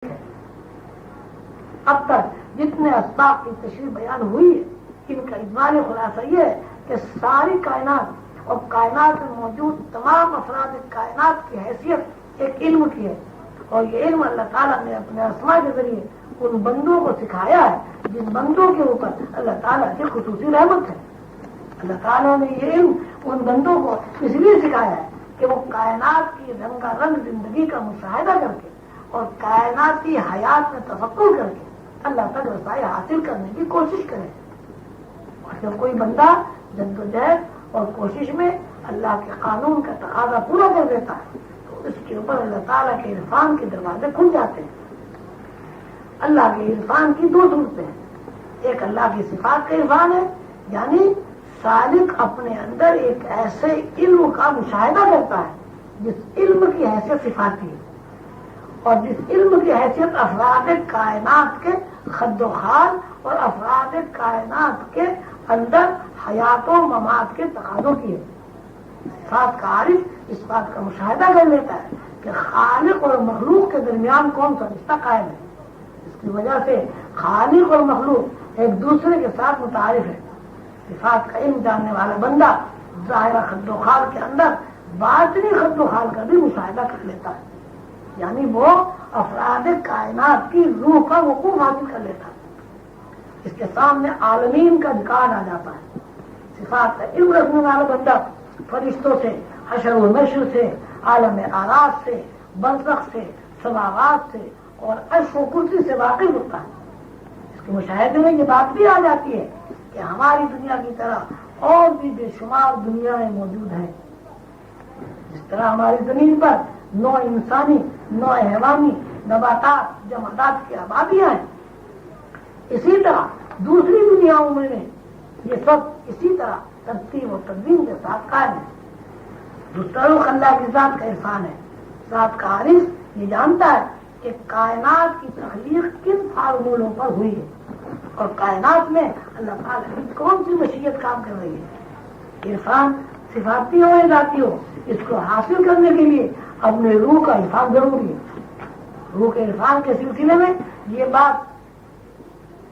اب تک جتنے اسباب کی تشریح بیان ہوئی ہے ان کا اجمالی خلاصہ یہ ہے کہ ساری کائنات اور کائنات میں موجود تمام افراد کائنات کی حیثیت ایک علم کی ہے، اور یہ علم اللہ تعالیٰ نے اپنے اسماء کے ذریعے ان بندوں کو سکھایا ہے جن بندوں کے اوپر اللہ تعالیٰ کی خصوصی رحمت ہے۔ اللہ تعالیٰ نے یہ علم ان بندوں کو اس لیے سکھایا ہے کہ وہ کائنات کی رنگا رنگ زندگی کا مشاہدہ کر کے اور کائناتی حیات میں تفکر کر کے اللہ تک رسائی حاصل کرنے کی کوشش کرے۔ اور جب کوئی بندہ جدوجہد اور کوشش میں اللہ کے قانون کا تقاضا پورا کر دیتا ہے تو اس کے اوپر اللہ تعالیٰ کے عرفان کے دروازے کھل جاتے ہیں۔ اللہ کے عرفان کی دو صورتیں ہیں، ایک اللہ کی صفات کا عرفان ہے، یعنی سالک اپنے اندر ایک ایسے علم کا مشاہدہ کرتا ہے جس علم کی حیثیت صفاتی ہے، اور جس علم کی حیثیت افراد کائنات کے خد و خال اور افراد کائنات کے اندر حیات و ممات کے تقاضوں کی ہے۔ صفات کا عارف اس بات کا مشاہدہ کر لیتا ہے کہ خالق اور مخلوق کے درمیان کون سا رشتہ قائم ہے، اس کی وجہ سے خالق اور مخلوق ایک دوسرے کے ساتھ متعارف ہے۔ صفات کا علم جاننے والا بندہ ظاہرہ خد و خال کے اندر باطنی خد و خال کا بھی مشاہدہ کر لیتا ہے، یعنی وہ افراد کائنات کی روح کا وقوف حاصل کر لیتا ہے، اس کے سامنے عالمین کا ریکارڈ آ جاتا ہے۔ صفات کا علم رکھنے والا بندہ فرشتوں سے، حشر و نشر سے، عالم اعراض سے، برزخ سے، سماوات سے اور عرش و کرسی سے واقف ہوتا ہے۔ اس کے مشاہدے میں یہ بات بھی آ جاتی ہے کہ ہماری دنیا کی طرح اور بھی بے شمار دنیایں موجود ہیں۔ جس طرح ہماری زمین پر نوع انسانی، نوع حیوانی، نباتات، جمادات کی آبادیاں ہیں، اسی طرح دوسری دنیاؤں میں یہ سب اسی طرح ترتیب و تنظیم کے ساتھ قائم ہے۔ دوسرا رخ اللہ کی ذات کا عرفان ہے۔ ذات کا عارف یہ جانتا ہے کہ کائنات کی تخلیق کن فارمولوں پر ہوئی ہے اور کائنات میں اللہ تعالیٰ کی کون سی مشیت کام کر رہی ہے۔ عرفان صفاتی ہو یا ذاتی ہو، اس کو حاصل کرنے کے لیے اپنے روح کا عرفان ضروری ہے۔ روح کے عرفان کے سلسلے میں یہ بات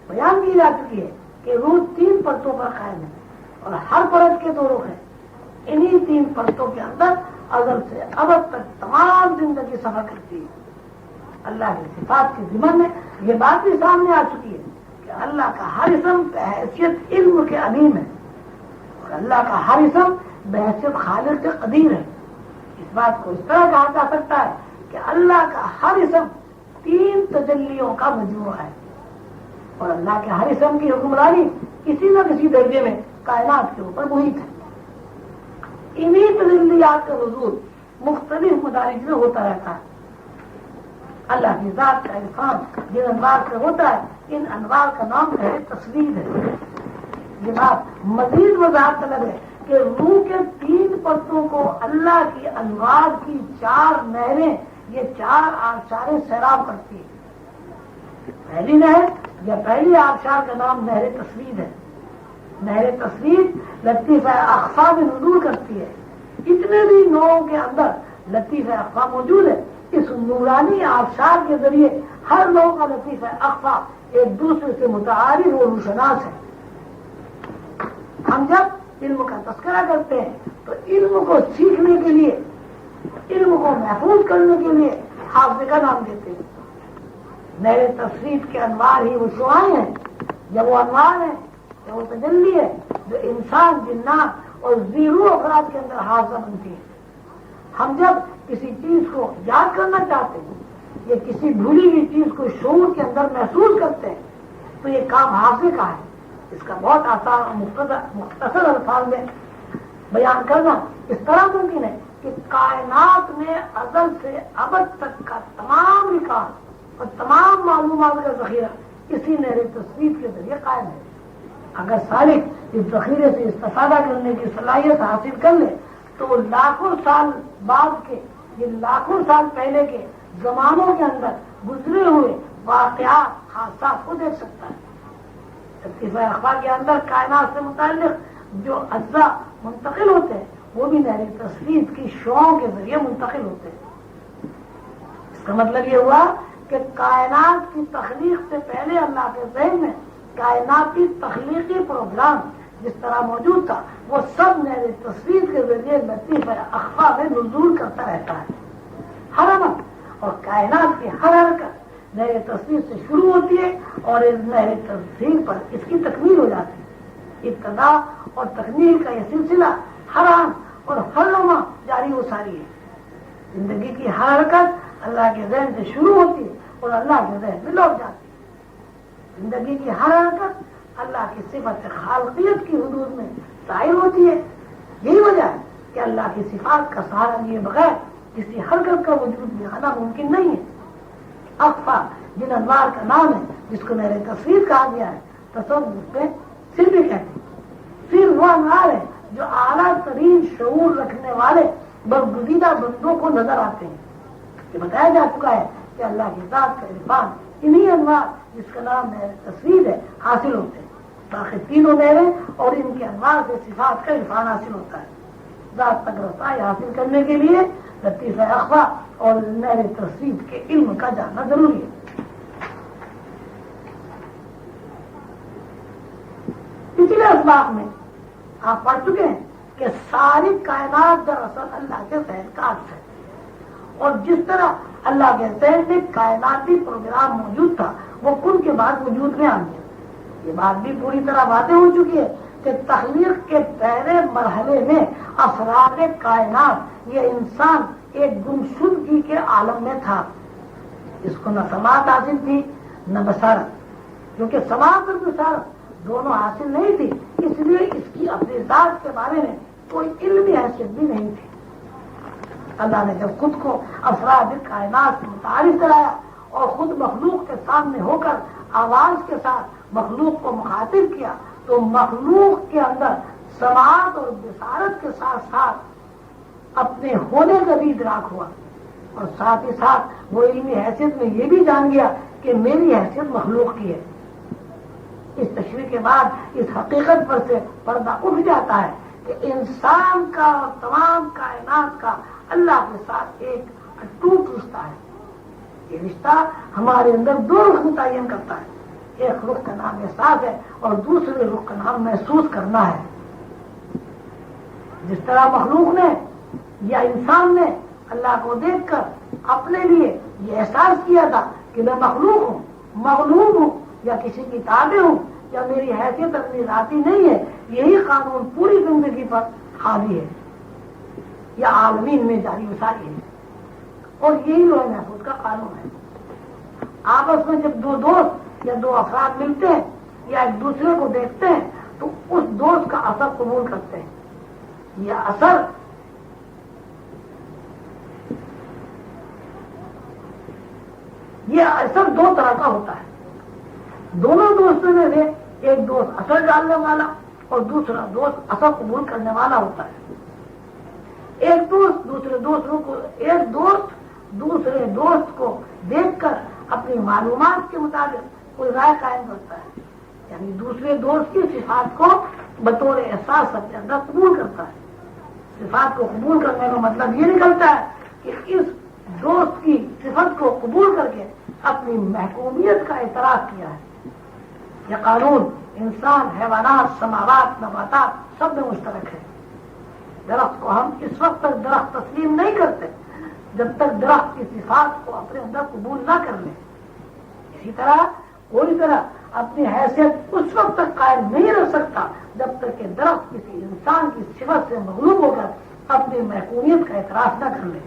بیان کی جا چکی ہے کہ روح 3 پرتوں پر قائم ہے اور ہر پرت کے 2 رخ ہیں۔ انہی 3 پرتوں کے اندر ازل سے ابد تک تمام زندگی سفر کرتی ہے۔ اللہ کی صفات کے ضمن میں یہ بات بھی سامنے آ چکی ہے کہ اللہ کا ہر اسم بحیثیت علم کے علیم ہے اور اللہ کا ہر اسم بحیثیت خالق کے قدیر ہے۔ اس بات کو اس طرح کہا جا سکتا ہے کہ اللہ کا ہر اسم 3 تجلیوں کا مجموعہ ہے اور اللہ کے ہر اسم کی حکمرانی کسی نہ کسی درجے میں کائنات کے اوپر محیط ہے۔ انہی تجلیات کا حضور مختلف مدارج میں ہوتا رہتا ہے۔ اللہ کی ذات کا عرفان جن انوار سے ہوتا ہے، ان انوار کا نام ہے تصویر ہے۔ یہ بات مزید وضاحت طلب ہے کہ روح کے 3 پرتوں کو اللہ کی انوار کی 4 نہریں، یہ 4 آبشاریں سیراب کرتی ہیں۔ پہلی نہر یا پہلی آبشار کا نام نہر تصویر ہے۔ نہر تصویر لطیفہ اخفا میں نزول کرتی ہے۔ اتنے بھی نوعوں کے اندر لطیفہ اخفا موجود ہے۔ اس نورانی آبشار کے ذریعے ہر نوع کا لطیفہ اخفا ایک دوسرے سے متعارف اور روشناس ہے۔ ہم جب علم کا تذکرہ کرتے ہیں تو علم کو سیکھنے کے لیے، علم کو محفوظ کرنے کے لیے حافظ کا نام دیتے ہیں۔ نہر تصویر کے انوار ہی وہ شعاعیں ہیں، یا وہ انوار ہیں، یا وہ تجلی ہے جو انسان، جنات اور زیرو افراد کے اندر حاضر بنتی ہے۔ ہم جب کسی چیز کو یاد کرنا چاہتے ہیں یا کسی بھولی ہوئی چیز کو شعور کے اندر محسوس کرتے ہیں تو یہ کام حافظ کا ہے۔ اس کا بہت آسان اور مختصر الفاظ میں بیان کرنا اس طرح ممکن ہے کہ کائنات میں ازل سے ابد تک کا تمام ریکارڈ اور تمام معلومات کا ذخیرہ اسی نہر تصویر کے ذریعے قائم ہے۔ اگر سالک اس ذخیرے سے استفادہ کرنے کی صلاحیت حاصل کر لے تو لاکھوں سال بعد کے، یہ لاکھوں سال پہلے کے زمانوں کے اندر گزرے ہوئے واقعات، حادثات کو دیکھ سکتا ہے۔ لطیفہ اخفا کے اندر کائنات سے متعلق جو اجزاء منتقل ہوتے ہیں وہ بھی نہر تصویر کی شعاعوں کے ذریعے منتقل ہوتے ہیں۔ اس کا مطلب یہ ہوا کہ کائنات کی تخلیق سے پہلے اللہ کے ذہن میں کائناتی تخلیقی پروگرام جس طرح موجود تھا وہ سب میرے تصویر کے ذریعے لطیف اخفا میں نزول کرتا رہتا ہے ہر وقت، اور کائنات کی ہر حرکت میرے تصویر سے شروع ہوتی ہے اور اس میرے تصویر پر اس کی تکمیل ہو جاتی ہے۔ ابتدا اور تکمیل کا یہ سلسلہ ہر آن اور ہر لمحہ جاری و ساری ہے۔ زندگی کی ہر حرکت اللہ کے ذہن سے شروع ہوتی ہے اور اللہ کے ذہن میں لوٹ جاتی ہے۔ زندگی کی ہر حرکت اللہ کی صفت خالقیت کی حدود میں ظاہر ہوتی ہے۔ یہی وجہ ہے کہ اللہ کی صفات کا سہارا لیے بغیر کسی حرکت کا وجود میں آنا ممکن نہیں ہے۔ اخفا جن انوار کا نام ہے جس کو میرے تصویر کہا گیا ہے، تصوف میں سر بھی کہتے ہیں۔ سر وہ انوار ہے جو اعلیٰ ترین شعور رکھنے والے برگزیدہ بندوں کو نظر آتے ہیں۔ یہ بتایا جا چکا ہے کہ اللہ کی ذات کا عرفان انہی انوار جس کا نام میرے تصویر ہے حاصل ہوتے ہیں۔ باقی تینوں میرے اور ان کے انوار سے صفات کا عرفان حاصل ہوتا ہے۔ ذات تک رسائی حاصل کرنے کے لیے لطیف اخفا اور میرے تصویر کے علم کا جاننا ضروری ہے۔ پچھلے اسباق میں آپ پڑھ چکے ہیں کہ ساری کائنات دراصل اللہ کے ذہن کا عکس ہے، اور جس طرح اللہ کے ذہن میں کائناتی پروگرام موجود تھا وہ کن کے بعد وجود میں آ گیا۔ یہ بات بھی پوری طرح واضح ہو چکی ہے کہ تخلیق کے پہلے مرحلے میں اسرار کائنات یہ انسان ایک گمشدگی کے عالم میں تھا۔ اس کو نہ سماعت حاصل تھی نہ بصارت، کیونکہ سماعت اور بصارت دونوں حاصل نہیں تھی، اس لیے اس کی اپنی ذات کے بارے میں کوئی علمی حیثیت بھی نہیں تھی۔ اللہ نے جب خود کو افراد کائنات سے متعارف کرایا اور خود مخلوق کے سامنے ہو کر آواز کے ساتھ مخلوق کو مخاطب کیا تو مخلوق کے اندر سماعت اور بصارت کے ساتھ ساتھ اپنے ہونے کا بھی ادراک ہوا، اور ساتھ ہی ساتھ وہ علمی حیثیت میں یہ بھی جان گیا کہ میری حیثیت مخلوق کی ہے۔ اس تشریح کے بعد اس حقیقت پر سے پردہ اٹھ جاتا ہے کہ انسان کا اور تمام کائنات کا اللہ کے ساتھ ایک اٹوٹ رشتہ ہے۔ یہ رشتہ ہمارے اندر دو رخ متعین کرتا ہے، ایک رخ کا نام احساس ہے اور دوسرے رخ کا نام محسوس کرنا ہے۔ جس طرح مخلوق نے یا انسان نے اللہ کو دیکھ کر اپنے لیے یہ احساس کیا تھا کہ میں مخلوق ہوں، مغلوب ہوں، یا کسی کی تابع ہوں، یا میری حیثیت اپنی ذاتی نہیں ہے، یہی قانون پوری زندگی پر حاوی ہے یا عالمین میں جاری و ساری ہے، اور یہی لوح محفوظ کا قانون ہے۔ آپس میں جب دو دوست یا دو افراد ملتے ہیں یا ایک دوسرے کو دیکھتے ہیں تو اس دوست کا اثر قبول کرتے ہیں۔ یہ اثر دو طرح کا ہوتا ہے۔ دونوں دوستوں میں سے ایک دوست اثر ڈالنے والا اور دوسرا دوست اثر قبول کرنے والا ہوتا ہے۔ ایک دوست دوسرے دوست کو دیکھ کر اپنی معلومات کے مطابق کوئی رائے قائم کرتا ہے، یعنی دوسرے دوست کی صفات کو بطور احساس اپنے اندر قبول کرتا ہے۔ صفات کو قبول کرنے کا مطلب یہ نکلتا ہے کہ اس دوست کی صفت کو قبول کر کے اپنی محکومیت کا اعتراف کیا ہے۔ یہ قانون انسان، حیوانات، سماوات، نباتات سب میں مشترک ہے۔ درخت کو ہم اس وقت تک درخت تسلیم نہیں کرتے جب تک درخت کی صفات کو اپنے اندر قبول نہ کر لیں۔ اسی طرح کوئی طرح اپنی حیثیت اس وقت تک قائم نہیں رہ سکتا جب تک کہ درخت کسی انسان کی صفت سے مغلوب ہو کر اپنی محکومیت کا اعتراف نہ کر لے۔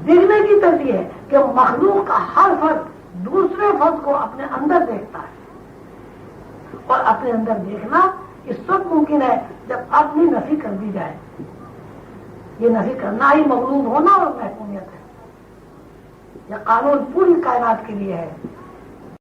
دیکھنے کی طرز یہ ہے کہ مخلوق کا ہر فرد دوسرے فرد کو اپنے اندر دیکھتا ہے، اور اپنے اندر دیکھنا اس وقت ممکن ہے جب اپنی نفی کر دی جائے۔ یہ نفی کرنا ہی مغلوب ہونا اور محکومیت ہے۔ یہ قانون پوری کائنات کے لیے ہے۔